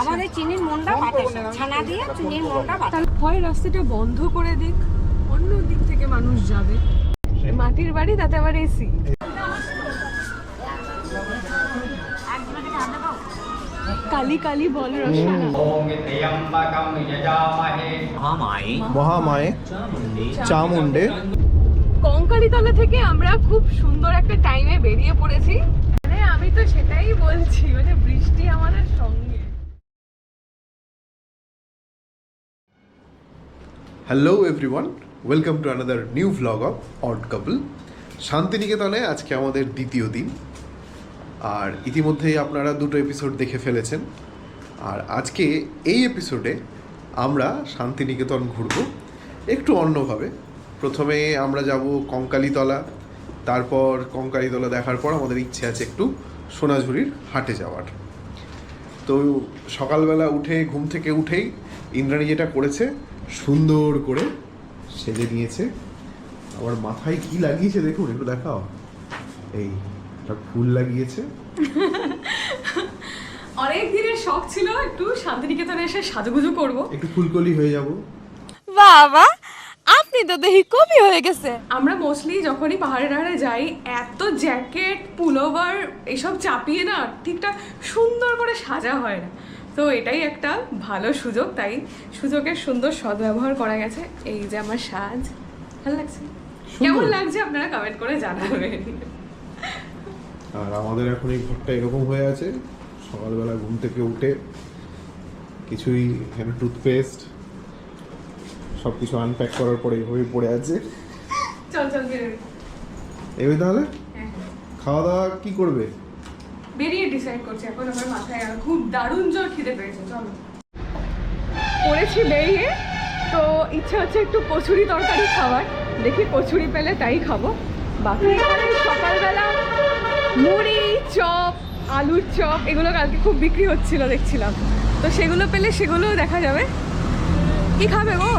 আমাদের চিনির মন্ডা বাটে, ছানা দিয়ে চিনির মন্ডা বাটে। হয় রাস্তাটা বন্ধ করে দিক, অন্য দিক থেকে মানুষ যাবে। মাটির বাড়ি, তাতে আবার এসি। কালি কালি বল রসনা। মহামায়ে চামুন্ডে। কঙ্কালীতলা থেকে আমরা খুব সুন্দর একটা টাইমে বেরিয়ে পড়েছি। মানে আমি তো সেটাই বলছি, মানে বৃষ্টি আমাদের সঙ্গে। Hello everyone, welcome to another new vlog of odd couple. শান্তিনিকেতনে আজকে আমাদের দ্বিতীয় দিন, আর ইতিমধ্যেই আপনারা দুটো এপিসোড দেখে ফেলেছেন। আর আজকে এই এপিসোডে আমরা শান্তিনিকেতন ঘুরব একটু অন্যভাবে। প্রথমে আমরা যাব কঙ্কালীতলা, তারপর কঙ্কালীতলা দেখার পর আমাদের ইচ্ছে আছে একটু সোনাঝুরির হাটে যাওয়ার। তো সকালবেলা উঠে ঘুম থেকে উঠেই ইন্দ্রাণী যেটা করেছে, সুন্দর করে সেজে নিয়েছে। আবার মাথায় কি লাগিয়েছে দেখুন, একটু দেখাও। এই একটা ফুল লাগিয়েছে। অনেক দিনের শখ ছিল একটু শান্তিনিকেতনে এসে সাজুগুজু করব, একটু ফুলকলি হয়ে যাব। বাবা, আপনি তো দেখি কবি হয়ে গেছে। আমরা মোস্টলি যখনই পাহাড়ে টাহাড়ে যাই, এত জ্যাকেট পুলোভার এসব চাপিয়ে না ঠিকঠাক সুন্দর করে সাজা হয় না। তো এটাই একটা ভালো সুযোগ, তাই সুযোগের সুন্দর সদ্ব্যবহার করা গেছে। এই যে আমার সাজ, ভালো লাগছে? কেমন লাগছে আপনারা কমেন্ট করে জানাবেন। আর আমাদের এখন এই ঘরটা এরকম হয়ে আছে, সকালবেলা ঘুম থেকে উঠে কিছুই এখানে টুথপেস্ট সব কিছু আনপ্যাক করার পরে এইভাবেই পড়ে আছে। চল চল বেরোই। এবার তাহলে হ্যাঁ, খাওয়া দাওয়া কি করবে? বেরিয়ে ডিসাইড করছি এখন। আমার মাথায় আর খুব দারুণ জোর খিদে পেয়েছে। চলো, পড়েছি বেরিয়ে। তো ইচ্ছা হচ্ছে একটু কচুরি তরকারি খাওয়ার, দেখি কচুরি পেলে তাই খাবো। বাকি এখানে সকালবেলা মুড়ি, চপ, আলুর চপ এগুলো কালকে খুব বিক্রি হচ্ছিল দেখছিলাম, তো সেগুলো পেলে সেগুলোও দেখা যাবে। কি খাবে গো?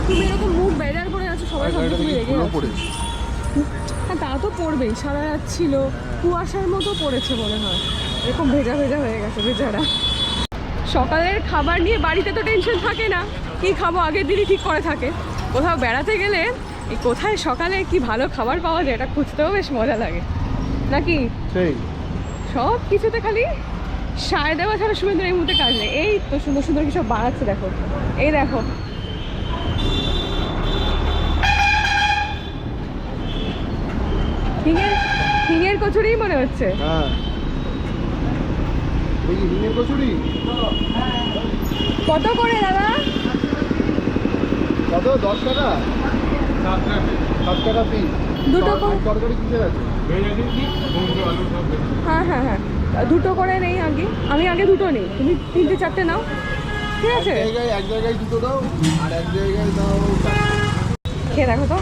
তুমি এরকম মুখ বেজার করে আছো, সবাই ভাবছে তুমি রেগে যাচ্ছো। হ্যাঁ, তা তো পড়বেই, সারা রাত ছিল, কুয়াশার মতো পড়েছে মনে হয়, এরকম ভেজা ভেজা হয়ে গেছে বেচারা। সকালের খাবার নিয়ে বাড়িতে তো টেনশন থাকে না, কি খাবো আগের দিনই ঠিক করে থাকে। কোথাও বেড়াতে গেলে এই কোথায় সকালে কি ভালো খাবার পাওয়া যায় এটা খুঁজতেও বেশ মজা লাগে নাকি? সেই সব কিছুতে খালি সায় দেওয়া ছাড়া শুভেন্দুর এই মুহূর্তে কাজ নেই। এই তো সুন্দর সুন্দর কিছু বানাচ্ছে, দেখো, এই দেখো। হিঙের কচুরি মনে হচ্ছে। হ্যাঁ, এই হিঙের কচুরি কত করে দাদা? কত? 10 টাকা? 7 টাকা পিস। দুটো করে। তরকারি কিসের আছে? হ্যাঁ হ্যাঁ হ্যাঁ, দুটো করে নেই আগে। আমি আগে দুটো নেই, তুমি 3টে 4টে নাও, ঠিক আছে? এক জায়গায় দুটো দাও, আর এক জায়গায় দাও। খেয়ে দেখো তো।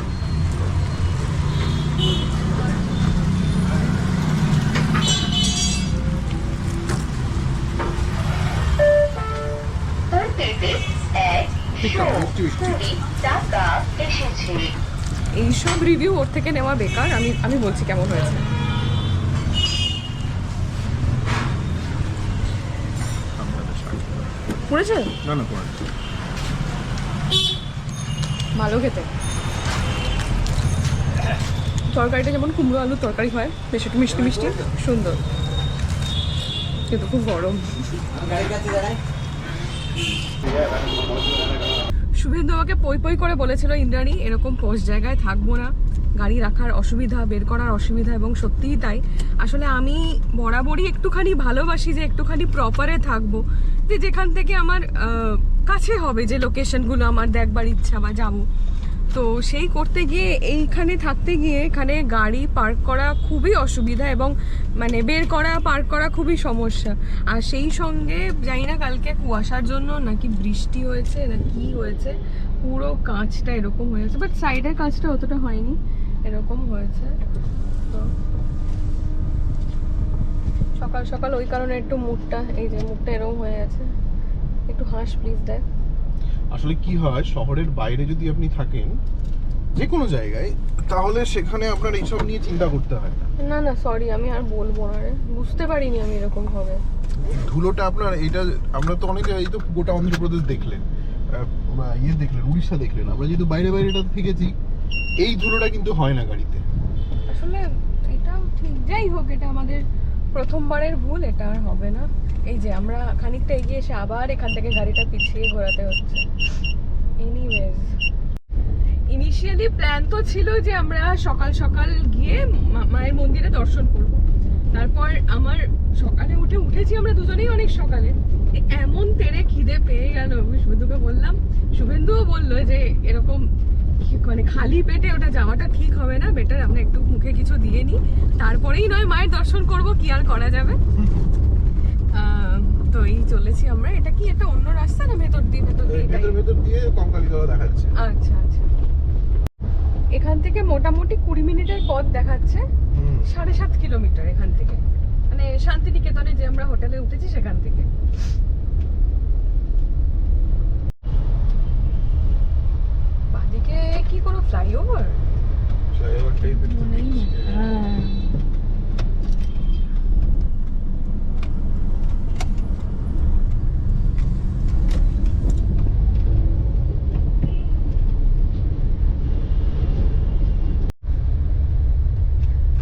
এইসব রিভিউ ওর থেকে নেওয়া বেকার। আমি বলছি কেমন হয়েছে। পড়েছে? না না, পড়া ভালো খেতে। তরকারিটা যেমন কুমড়ো আলুর তরকারি হয়, বেশ একটু মিষ্টি মিষ্টি, সুন্দর, কিন্তু খুব গরম। শুভেন্দু আমাকে পই পই করে বলেছিল, ইন্দ্রাণী এরকম পোস্ট জায়গায় থাকবো না, গাড়ি রাখার অসুবিধা, বের করার অসুবিধা। এবং সত্যিই তাই। আসলে আমি বরাবরই একটুখানি ভালোবাসি যে একটুখানি প্রপারে থাকবো, যে যেখান থেকে আমার কাছে হবে, যে লোকেশনগুলো আমার দেখবার ইচ্ছা বা যাবো। তো সেই করতে গিয়ে এইখানে থাকতে গিয়ে এখানে গাড়ি পার্ক করা খুবই অসুবিধা, এবং মানে বের করা পার্ক করা খুবই সমস্যা। আর সেই সঙ্গে জানি না কালকে কুয়াশার জন্য নাকি বৃষ্টি হয়েছে না কি হয়েছে, পুরো কাঁচটা এরকম হয়েছে, বাট সাইডের কাঁচটা অতটা হয়নি, এরকম হয়েছে। তো সকাল সকাল ওই কারণে একটু মুখটা, এই যে মুখটা এরকম হয়ে আছে। একটু হাস প্লিজ দেখ। আসলে কি হয়, শহরের বাইরে যদি আপনি থাকেন যে কোনো জায়গায়, তাহলে সেখানে আপনার এইসব নিয়ে চিন্তা করতে হয় না। না না সরি, আমি আর বলবো না রে, বুঝতে পারিনি আমি এরকম হবে। ধুলোটা আপনার এটা, আমরা তো অনেক, এই তো গোটা অন্ধ্রপ্রদেশ দেখলেন, ইয়ে দেখলেন, উড়িষ্যা দেখলেন, আমরা যেহেতু বাইরে বাইরেটা থেকেছি, এই ধুলোটা কিন্তু হয় না গাড়িতে। আসলে এটাও ঠিক, যাই হোক এটা আমাদের প্রথমবারের ভুল, এটা আর হবে না। এই যে আমরা খানিকটা এগিয়ে এসে আবার এখান থেকে গাড়িটা পিছিয়ে ঘোরাতে হচ্ছে। এনিওয়েজ, ইনিশিয়ালি প্ল্যান তো ছিল যে আমরা সকাল সকাল গিয়ে মায়ের মন্দিরে দর্শন করব। তারপর আমার সকালে উঠেছি আমরা দুজনেই অনেক সকালে, এমন তেড়ে খিদে পেয়ে গেল, শুভেন্দুকে বললাম, শুভেন্দুও বললো যে এরকম মানে খালি পেটে ওটা যাওয়াটা ঠিক হবে না, বেটার আমরা একটু মুখে কিছু দিয়ে নিই, তারপরেই নয় মায়ের দর্শন করব, কি আর করা যাবে। তো এই চলেছি আমরা। এটা কি একটা অন্য রাস্তা না ভেতর দিয়ে? ভেতর দিয়ে কঙ্কালীতলা দেখাচ্ছে। আচ্ছা আচ্ছা, এখান থেকে মোটামুটি 20 মিনিটের পথ দেখাচ্ছে, 7.5 কিলোমিটার এখান থেকে, মানে শান্তিনিকেতনে যে আমরা হোটেলে উঠেছি সেখান থেকে। বাদিকে কি কোনো ফ্লাইওভার? হ্যাঁ,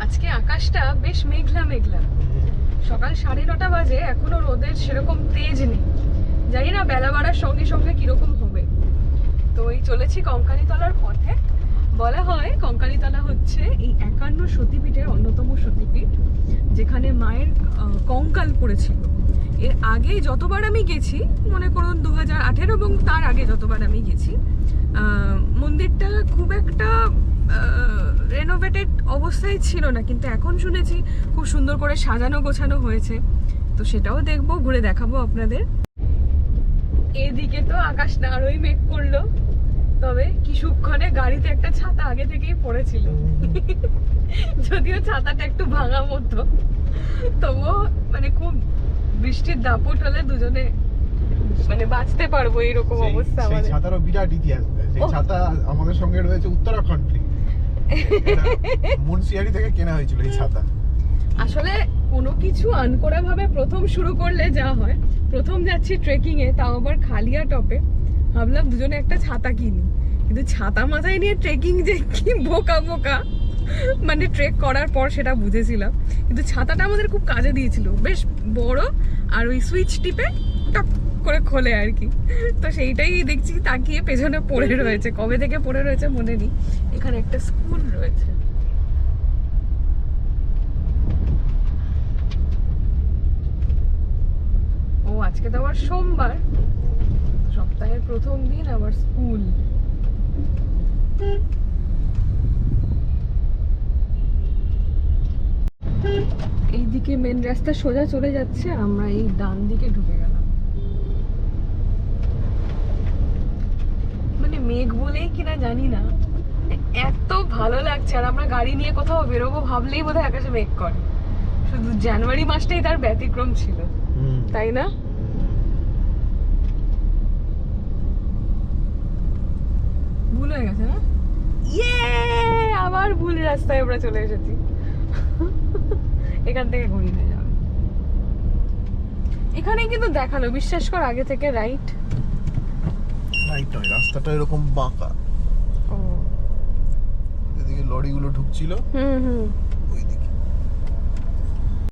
আজকে আকাশটা বেশ মেঘলা মেঘলা, সকাল 9:30 বাজে, এখনো রোদের সেরকম তেজ নেই, জানি না বেলা বাড়ার সঙ্গে সঙ্গে কিরকম হবে। তো এই চলেছি কঙ্কালীতলার পথে। বলা হয় কঙ্কালীতলা হচ্ছে এই 51 সতীপীঠের অন্যতম সতীপীঠ, যেখানে মায়ের কঙ্কাল পড়েছিল। এর আগে যতবার আমি গেছি, মনে করুন 2018 এবং তার আগে যতবার আমি গেছি, মন্দিরটা খুব একটা রেনোভেটেড অবস্থায় ছিল না, কিন্তু এখন শুনেছি খুব সুন্দর করে সাজানো গোছানো হয়েছে, তো সেটাও দেখবো, ঘুরে দেখাবো আপনাদের। এদিকে তো আকাশটা আরোই মেঘ করলো, তবে কিছুক্ষণে গাড়িতে একটা ছাতা আগে থেকেই পড়েছিল, যদিও ছাতাটা একটু ভাঙা মতো, তবুও মানে খুব বৃষ্টির দাপট হলে দুজনে মানে বাঁচতে পারবো এরকম অবস্থা আমাদের। সেই ছাতারও বিরাট ইতিহাস। সেই ছাতা আমাদের সঙ্গে রয়েছে উত্তরাখণ্ড থেকে, মুন্সিয়ারি থেকে কেনা হয়েছিল এই ছাতা। আসলে কোনো কিছু আনকোড়া ভাবে প্রথম শুরু করলে যা হয়, প্রথম যাচ্ছি ট্রেকিং এ, তাও আবার খালিয়া টপে, ভাবলাম দুজনে একটা ছাতা কিনি, কিন্তু ছাতা মাথায় নিয়ে ট্রেকিং যে কি বোকা বোকা, মানে ট্রেক করার পর সেটা বুঝেছিলাম। কিন্তু ছাতাটা আমাদের খুব কাজে দিয়েছিল, বেশ বড়, আর ওই সুইচ টিপে টক করে খোলে আর কি। তো সেইটাই দেখছি তাকিয়ে পেছনে পড়ে রয়েছে, কবে থেকে পড়ে রয়েছে মনে নেই। এখানে একটা স্কুল রয়েছে। ও আজকে তো আবার সোমবার, সপ্তাহের প্রথম দিন, আবার স্কুল। এইদিকে মেন রাস্তা সোজা চলে যাচ্ছে, আমরা এই ডান দিকে ঢুকে গেলাম। মানে মেঘ বলেই কিনা জানি না, এত ভালো লাগছে, আর আমরা গাড়ি নিয়ে কোথাও বেরোবো ভাবলেই বোধহয় আকাশে মেঘ করে। শুধু জানুয়ারি মাসটাই তার ব্যতিক্রম ছিল, তাই না? ভুল হয়ে গেছে না? ইয়ে, আবার ভুল রাস্তায় আমরা চলে এসেছি। এখান থেকে ঘুরিয়ে যাবে। এখানে কিন্তু দেখালো, বিশ্বাস কর, আগে থেকে রাইট রাইট নয়, রাস্তাটা এরকম বাঁকা। ও, এদিকে লরিগুলো ঢুকছিল, ওইদিকে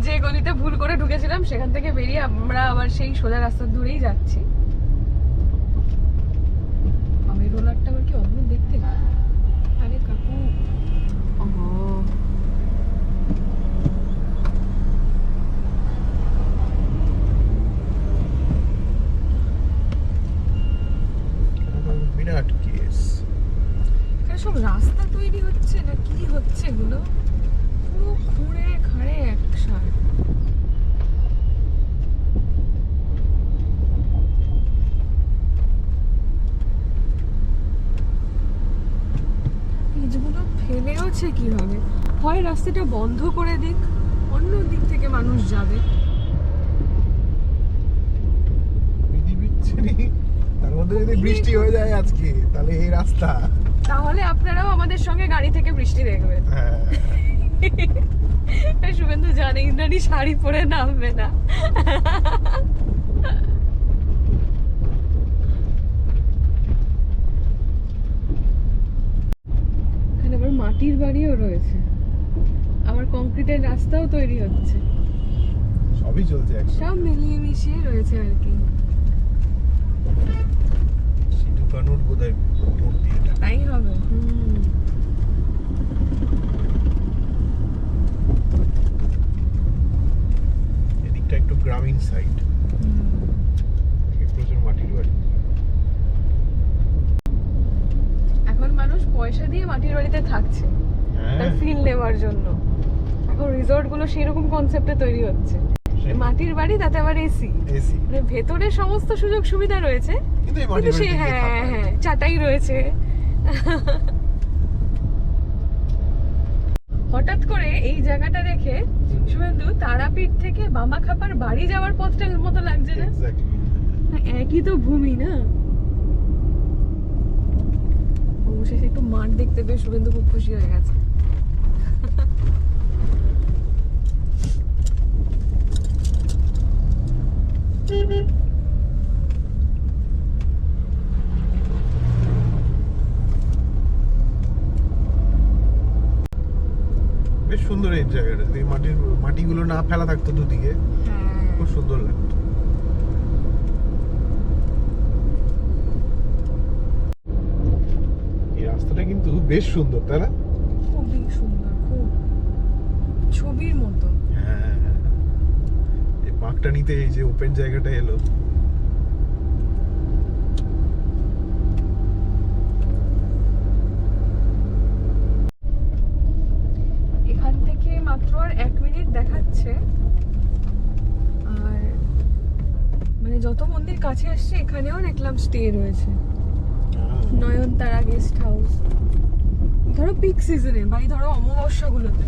যে গলিতে ভুল করে ঢুকেছিলাম সেখান থেকে বেরিয়ে আমরা আবার সেই সোজা রাস্তা ধরেই যাচ্ছি। আমি রোলারটা আবার কি অদ্ভুত দেখতে, আরে কাকু, ওহো, বিরাট কেস। এখানে সব রাস্তা তৈরি হচ্ছে না কি হচ্ছে এগুলো, পুরো খুঁড়ে খাড়ে একসাথে। বীজগুলো ফেলেওছে কিভাবে? হয় রাস্তাটা বন্ধ করে দিক, অন্য দিক থেকে মানুষ যাবে। তার মধ্যে যদি বৃষ্টি হয়ে যায় আজকে, তাহলে এই রাস্তা তাহলে আপনারাও আমাদের সঙ্গে গাড়ি থেকে বৃষ্টি দেখবেন। হ্যাঁ শুভেন্দু জানে ইন্দ্রাণী শাড়ি পরে নামবে না। এখানে আবার মাটির বাড়িও রয়েছে, আবার কংক্রিটের রাস্তাও তৈরি হচ্ছে, সবই চলছে একসাথে। সব মিলিয়ে মিশিয়ে রয়েছে আর কি। সিধু কানুর বোধহয় মূর্তি এটা। তাই হবে। এদিকটা একটু গ্রামীণ সাইড, প্রচুর মাটির বাড়ি। এখন মানুষ পয়সা দিয়ে মাটির বাড়িতে থাকছে তার ফিল নেওয়ার জন্য। এখন রিসর্ট গুলো সেরকম কনসেপ্টে তৈরি হচ্ছে, মাটির বাড়ি তাতে আবার এসি, মানে ভেতরে সমস্ত সুযোগ সুবিধা রয়েছে, কিন্তু সে হ্যাঁ হ্যাঁ চাটাই রয়েছে। হঠাৎ করে এই জায়গাটা দেখে শুভেন্দু তারাপীঠ থেকে বামাখাপার বাড়ি যাওয়ার পথটার মতো লাগছে না? একই তো ভূমি না? অবশেষে একটু মাঠ দেখতে পেয়ে শুভেন্দু খুব খুশি হয়ে গেছে। বেশ সুন্দর এই জায়গাটা, যদি মাটিগুলো না ফেলা থাকতো দুদিকে খুব সুন্দর লাগতো। এই রাস্তাটা কিন্তু বেশ সুন্দর, তাই না? খুবই সুন্দর, খুব ছবির মতো। হ্যাঁ, এই পার্কটা নিতে এই যে ওপেন জায়গাটা এলো, এখান থেকে মাত্র আর 1 মিনিট দেখাচ্ছে। আর মানে যত মন্দির কাছে আসছে এখানেও দেখলাম স্টে রয়েছে, নয়নতারা গেস্ট হাউস। ধরো পিক সিজনে বা ধরো অমাবস্যা গুলোতে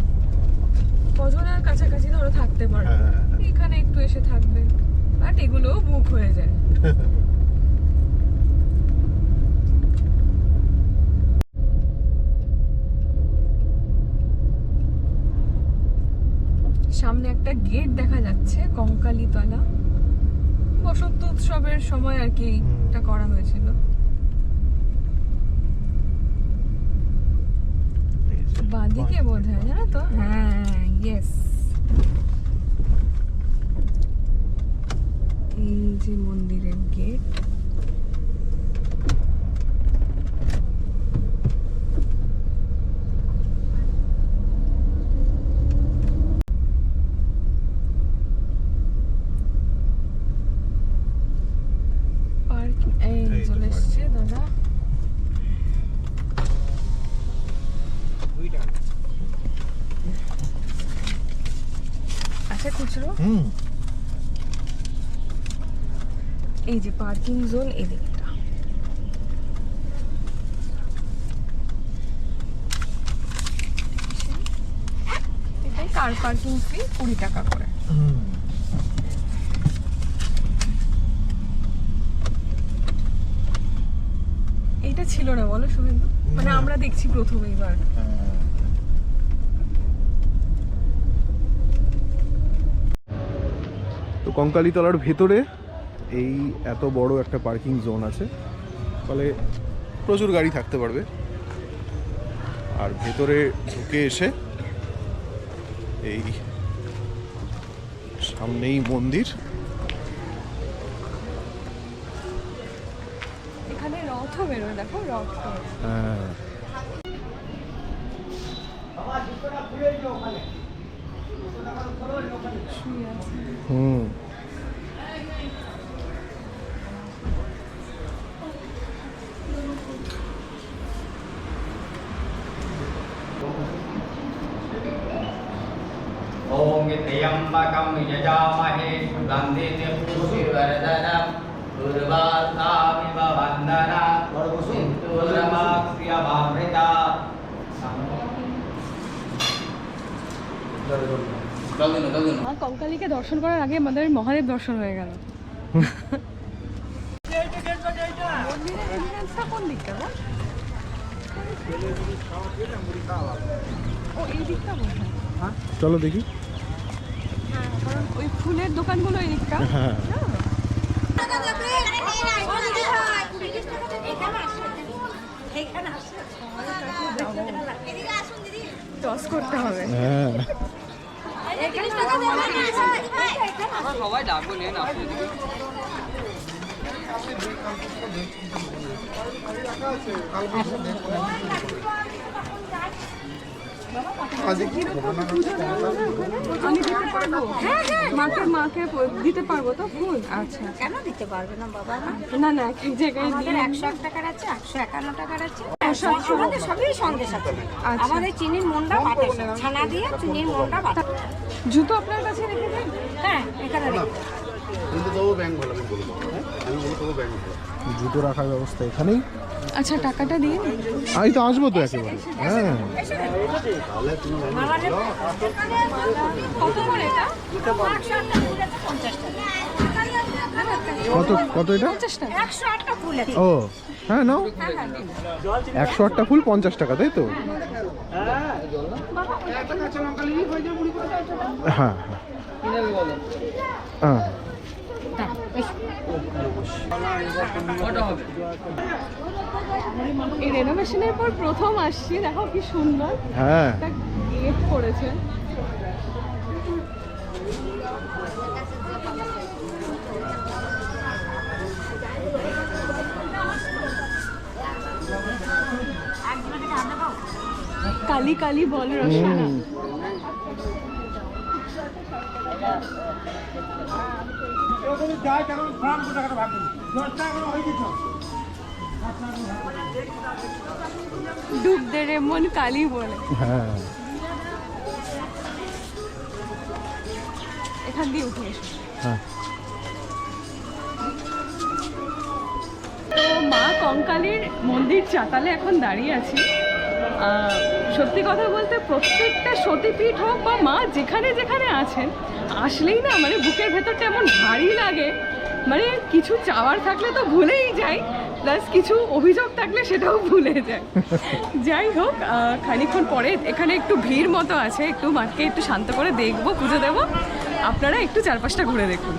কজন আর কাছাকাছি ধরো থাকতে পারবে, এখানে একটু এসে থাকবে, বাট এগুলো বুক হয়ে যায়। সামনে একটা গেট দেখা যাচ্ছে, কঙ্কালীতলা। বসন্ত উৎসবের সময় আর কি এটা করা হয়েছিল। বাঁদিকে বোধ হয়, জানো তো? হ্যাঁ, ইয়েস। এই যে মন্দিরের গেট। পার্ক এই চলে এসছে দাদা। আচ্ছা খুচরো, এই যে পার্কিং জোন এদিকটা। এটাই কার পার্কিং ফি 20 টাকা করে। এইটা ছিল না বলো শুভেন্দু? মানে আমরা দেখছি প্রথমেইবার। তো কঙ্কালীতলার ভেতরে এই এত বড় একটা পার্কিং জোন আছে, ফলে প্রচুর গাড়ি থাকতে পারবে। আর ভেতরে ঢুকে এসে এই সামনেই মন্দির, এখানে রথও বেরোয়, দেখো রথ। হ্যাঁ হুম। ओम त्र्यंबकं यजामहे सुगन्धिं पुष्टिवर्धनं उर्वारुकमिव वन्दना सिन्दूरमाक्ष्यमामृता। কঙ্কালীকে দর্শন করার আগে আমাদের মহাদেব দর্শন হয়ে গেল। মন্দিরের এন্ট্রান্সটা কোন দিকটা? ও এই দিকটা মনে হয়। চলো দেখি। হ্যাঁ, কারণ ওই ফুলের দোকানগুলো এই দিকটা। হ্যাঁ টস করতে হবে। হ্যাঁ সবাই ডাকবো নেন আমি দিতে পারবো? মাকে দিতে পারবো তো ফুল? আচ্ছা কেন দিতে পারবে না বাবা? না না এক এক জায়গায় আমাদের দিয়ে 101 টাকার আছে, 151 টাকার আছে, সব আমাদের সবই সন্দেশ আছে। আচ্ছা। আমাদের চিনির মন্ডা বাতাস, ছানা দিয়ে চিনির মন্ডা বাতাস। জুতো আপনার কাছে রেখে দেন। হ্যাঁ, এখানে রেখে। জুতো রাখার ব্যবস্থা এখানেই। আচ্ছা টাকাটা দিন। আমি তো আসবো তো একেবারে। হ্যাঁ মালা নেবে? কত করে এটা? 108 টা ফুল আছে, 50 টাকা। কত কত এটা? 50 টাকা। 108 টা ফুল আছে। ও হ্যাঁ নাও। 108টা ফুল 50 টাকা, তাই তো? হ্যাঁ হ্যাঁ এই রেনোভেশনের পর প্রথম আসছি, দেখো কি সুন্দর হ্যাঁ একটা গেট করেছে। কালি কালি বল রসায়ন। ডুব দে রে মন কালি বলে। হ্যাঁ এখান দিয়ে উঠে এসো। হ্যাঁ তো মা কঙ্কালীর মন্দির চাতালে এখন দাঁড়িয়ে আছি। সত্যি কথা বলতে প্রত্যেকটা সতীপীঠ হোক বা মা যেখানে যেখানে আছেন, আসলেই না মানে বুকের ভেতরটা এমন ভারী লাগে, মানে কিছু চাওয়ার থাকলে তো ভুলেই যাই, প্লাস কিছু অভিযোগ থাকলে সেটাও ভুলে যায়। যাই হোক, খানিকক্ষণ পরে এখানে একটু ভিড় মতো আছে, একটু মাকে একটু শান্ত করে দেখবো, পুজো দেবো। আপনারা একটু চারপাশটা ঘুরে দেখুন।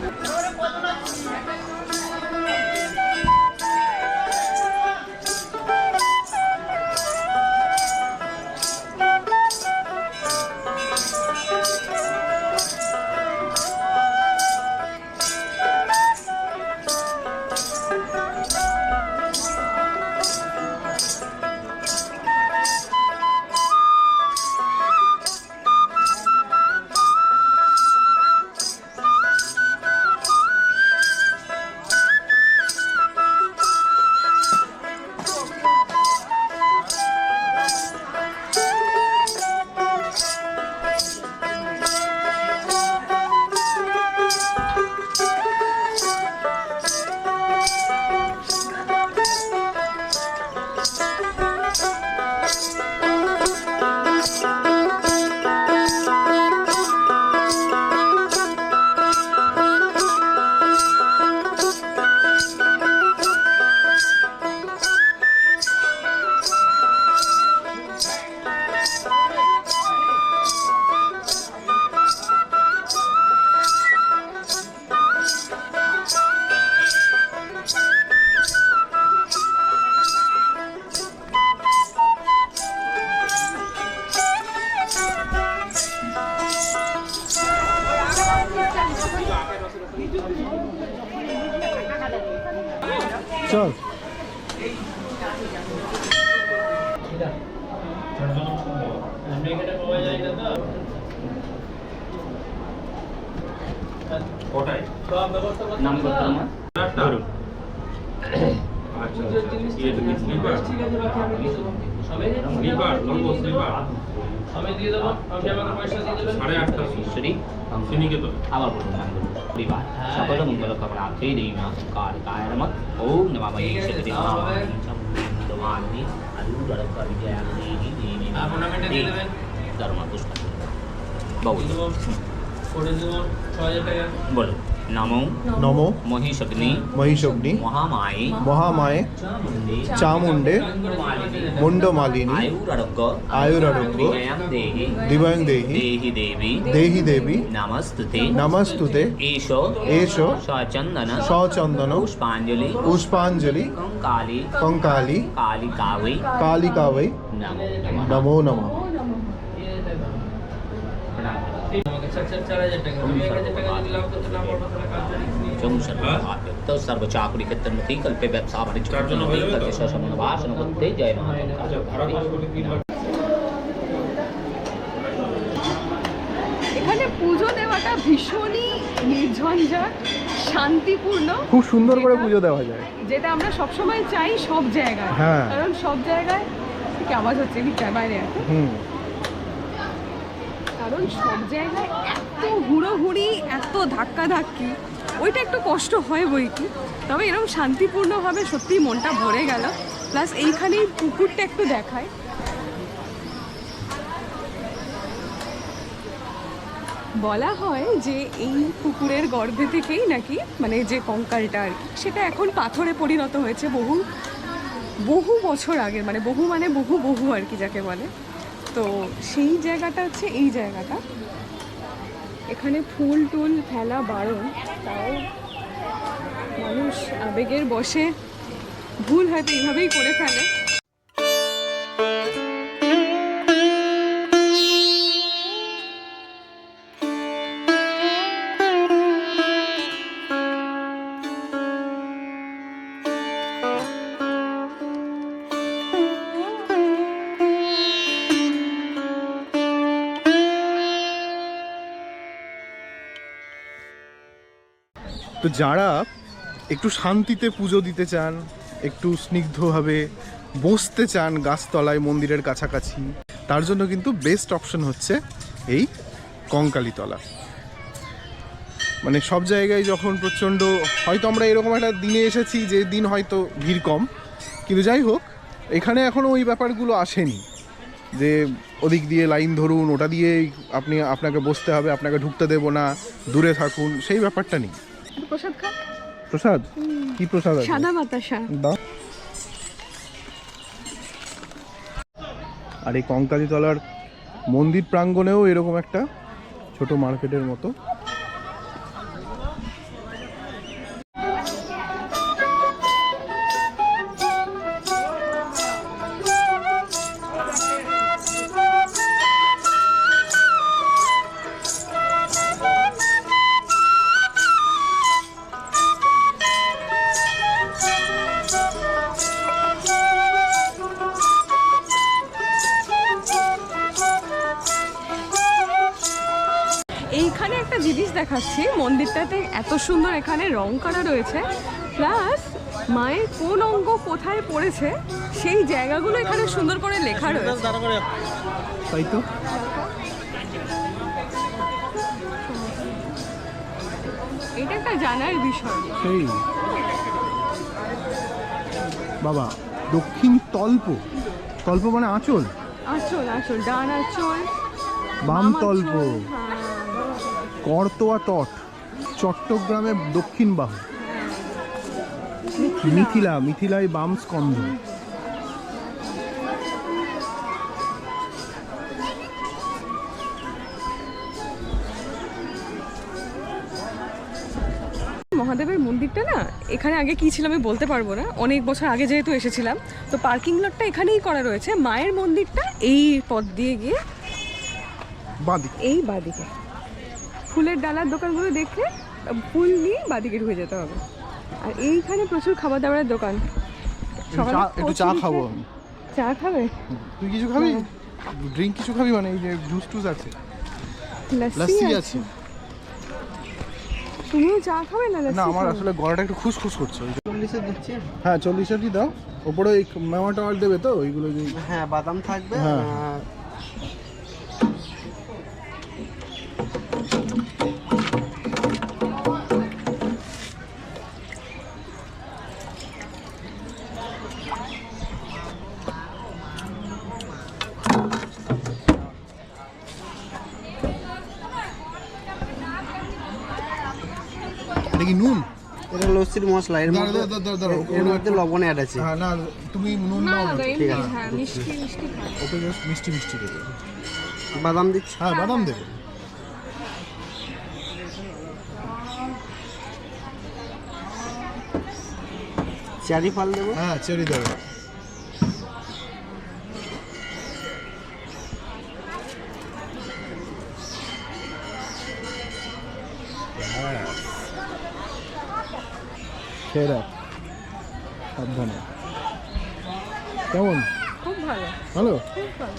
চল নাম করতে আমার ধরুন আবার বলুন নাম বলুন পরিবার সকল মঙ্গল কামনা আখেই দেবী মা কালিকায় নমঃ ওম নমঃ শক্তি নমামি আলু দরকার বিজয়া দেবী দেবী ধর্ম পুষ্প বাবু बोलो नमो নমো महिषग्नि মহিষগ্নি महामाये মহামায়ে চামুণ্ডে মুন্ডমালিনী आयुरारोग्य আয়ুরারোগ্য विजयं देहि দিবয়ং দেহি देहि देवी দেহি দেবী नमस्तुते নমস্তুতে एषो এষো सचन्दन সচন্দন पुष्पाञ्जलि পুষ্পাঞ্জলি काली কঙ্কালি कालिका वै কালিকা বৈ नमो नमः নমো নমঃ। सर्वचाकुरीकृतन्मति कल्पे व्यवसायवाणिज्यमति कल्पे ससमनवासनवत्ते जय महादेव। এখানে পুজো দেওয়াটা ভীষণই নির্ঝঞ্ঝাট, শান্তিপূর্ণ, খুব সুন্দর করে পুজো দেওয়া যায়। যেটা আমরা সবসময় চাই সব জায়গায়। হ্যাঁ। কারণ সব জায়গায় কি আওয়াজ হচ্ছে বাইরে এখন, কারণ সব জায়গায় এত হুড়োহুড়ি, এত ধাক্কাধাক্কি, ওইটা একটু কষ্ট হয় বই কি। তবে এরকম শান্তিপূর্ণভাবে সত্যিই মনটা ভরে গেল। প্লাস এইখানেই পুকুরটা একটু দেখায়। বলা হয় যে এই পুকুরের গর্ভে থেকেই নাকি মানে যে কঙ্কালটা আর কি, সেটা এখন পাথরে পরিণত হয়েছে বহু বহু বছর আগে, মানে বহু বহু আর কি যাকে বলে। তো সেই জায়গাটা হচ্ছে এই জায়গাটা। এখানে ফুল টুল ফেলা বারণ, তাও মানুষ আবেগের বশে ভুল হয়তো এইভাবেই করে ফেলে। তো যারা একটু শান্তিতে পুজো দিতে চান, একটু স্নিগ্ধভাবে বসতে চান গাছতলায় মন্দিরের কাছাকাছি, তার জন্য কিন্তু বেস্ট অপশন হচ্ছে এই কঙ্কালীতলা। মানে সব জায়গায় যখন প্রচণ্ড, হয়তো আমরা এরকম একটা দিনে এসেছি যে দিন হয়তো ভিড় কম, কিন্তু যাই হোক এখানে এখনও ওই ব্যাপারগুলো আসেনি যে ওদিক দিয়ে লাইন ধরুন, ওটা দিয়েই আপনাকে বসতে হবে, আপনাকে ঢুকতে দেবো না, দূরে থাকুন, সেই ব্যাপারটা নেই। প্রসাদ খা। প্রসাদ কি প্রসাদ আছে? সাদা বাতাসা। দাও। আর এই কঙ্কালীতলার মন্দির প্রাঙ্গণেও এরকম একটা ছোট মার্কেটের মতো। এইখানে একটা জিনিস দেখাচ্ছি, মন্দিরটাতে এত সুন্দর এখানে রং করা রয়েছে, প্লাস মায়ের কোন অঙ্গ কোথায় পড়েছে সেই জায়গাগুলো এখানে সুন্দর করে লেখা রয়েছে। তাই তো এটা একটা জানার বিষয়। সেই বাবা, দক্ষিণ তল্প, তল্প মানে আঁচল, আঁচল, আঁচল, ডান আঁচল, বাম তল্প, হ্যাঁ। করতোয়া তট, চট্টগ্রামের দক্ষিণ বাহু, মিথিলায় বাম স্কন্ধ। মহাদেবের মন্দিরটা না এখানে আগে কি ছিল আমি বলতে পারবো না, অনেক বছর আগে যেহেতু এসেছিলাম। তো পার্কিং লটটা এখানেই করা রয়েছে। মায়ের মন্দিরটা এই পথ দিয়ে গিয়ে বাঁদিকে, এই বাঁদিকে ফুলের ডালার দোকানগুলো দেখে ফুল নিয়ে বাঁদিকে ঢুকে যেতে হবে। আর এইখানে প্রচুর খাবার দাবারের দোকান। একটু চা খাবো আমি। চা খাবে? তুই কিছু খাবি? ড্রিঙ্ক কিছু খাবি? মানে এই যে জুস টুস আছে, লস্যি আছে। তুমিও চা খাবে না? না, আমার আসলে গলাটা একটু খুসখুস করছে। 40-এ দিচ্ছি। হ্যাঁ 40-এরই দাও। ওপরে ওই মেওয়া টেওয়া দেবে তো ওইগুলো? হ্যাঁ বাদাম থাকবে। হ্যাঁ এটা কি নুন? এটা লস্যির মশলা, এর মধ্যে এর মধ্যে লবণ অ্যাড আছে। হ্যাঁ, না তুমি নুন না নাও না। দাদা ঠিক এমনি আছে। হ্যাঁ মিষ্টি মিষ্টি খাই। ওকে জাস্ট মিষ্টি মিষ্টি দেবে। বাদাম দিচ্ছি। হ্যাঁ, বাদাম দেবে। চেরি ফল দেবো। হ্যাঁ, চেরি দেবে। খেয়ে দেখ, সাবধানে। কেমন? খুব ভালো, ভালো? খুব ভালো।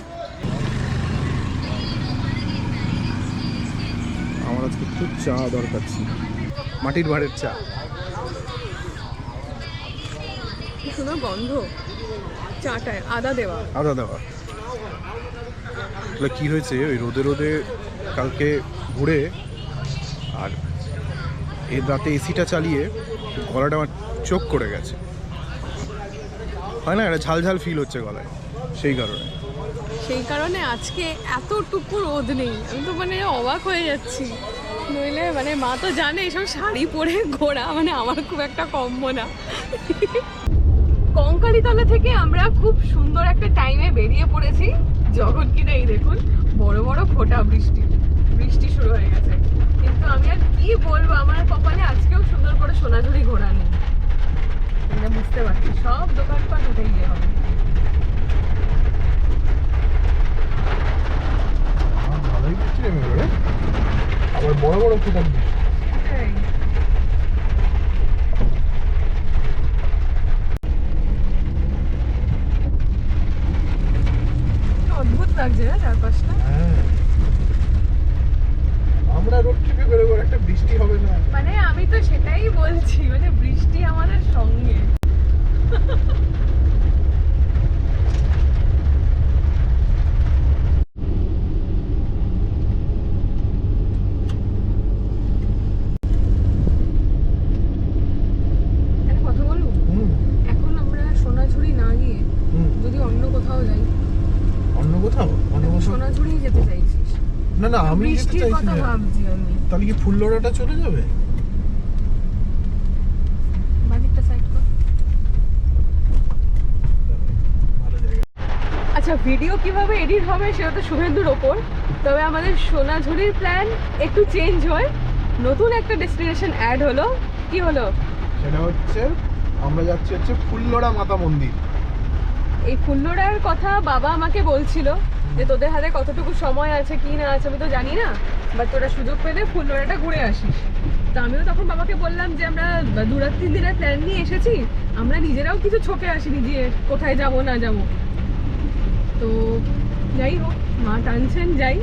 আমার আজকে খুব চা দরকার ছিল, মাটির ভাঁড়ের চা। কি সুন্দর গন্ধ চাটায়, আদা দেওয়া। আদা দেওয়া। আসলে কী হয়েছে, ওই রোদে রোদে কালকে ঘুরে আর এর রাতে এসিটা চালিয়ে গলাটা আমার চোখ করে গেছে, হয় না, একটা ঝাল ঝাল ফিল হচ্ছে গলায়, সেই কারণে। সেই কারণে আজকে এতটুকু রোদ নেই, আমি তো মানে অবাক হয়ে যাচ্ছি। নইলে মানে মা তো জানে এসব শাড়ি পরে ঘোরা মানে আমার খুব একটা কম্য না। কঙ্কালীতলা থেকে আমরা খুব সুন্দর একটা টাইমে বেরিয়ে পড়েছি, যখন কিনা এই দেখুন বড় বড় ফোঁটা বৃষ্টি শুরু হয়ে গেছে। কিন্তু আমি আর কি বলবো, আমার কপালে আজকেও সুন্দর করে সোনাঝুরি ঘোরা নেই। এটা বুঝতে পারছি, সব দোকানপাট উঠে গিয়ে হবে। ভালোই বৃষ্টি নেমে গেল, আবার বড় বড় ফোঁটা বৃষ্টি। এই। অদ্ভুত লাগছে না চারপাশটা। হ্যাঁ, আমরা রোড ট্রিপে বেরোবো, একটা বৃষ্টি হবে না? মানে আমি তো সেটাই বলছি, মানে বৃষ্টি আমাদের সঙ্গে। একটা কথা বলবো, এখন আমরা সোনাঝুরি না গিয়ে যদি অন্য কোথাও যাই। অন্য কোথাও? অন্য কোথাও? সোনাঝুরি যেতে চাইছিস? না না, আমি যেতে বৃষ্টির চাইছি কথা না। ভাবছি আমি। তাহলে কি ফুল্লরাটা চলে যাবে? বাকিটা সাইড কর। ভালো জায়গা। আচ্ছা, ভিডিও কিভাবে এডিট হবে সেটা তো শুভেন্দুর ওপর। তবে আমাদের সোনাঝুরির প্ল্যান একটু চেঞ্জ হয়, নতুন একটা ডেস্টিনেশন অ্যাড হলো। কি হলো? সেটা হচ্ছে আমরা যাচ্ছি হচ্ছে ফুল্লরা মাতা মন্দির। এই ফুল্লরার কথা বাবা আমাকে বলছিল যে তোদের হাতে কতটুকু সময় আছে কি না আছে আমি তো জানি না, বাট তোরা সুযোগ পেলে ফুল্লরাটা ঘুরে আসিস। তো আমিও তখন বাবাকে বললাম যে আমরা 2-3 দিনের প্ল্যান নিয়ে এসেছি, আমরা নিজেরাও কিছু ছকে আসিনি যে কোথায় যাব না যাব। তো যাই হোক, মা টানছেন যাই।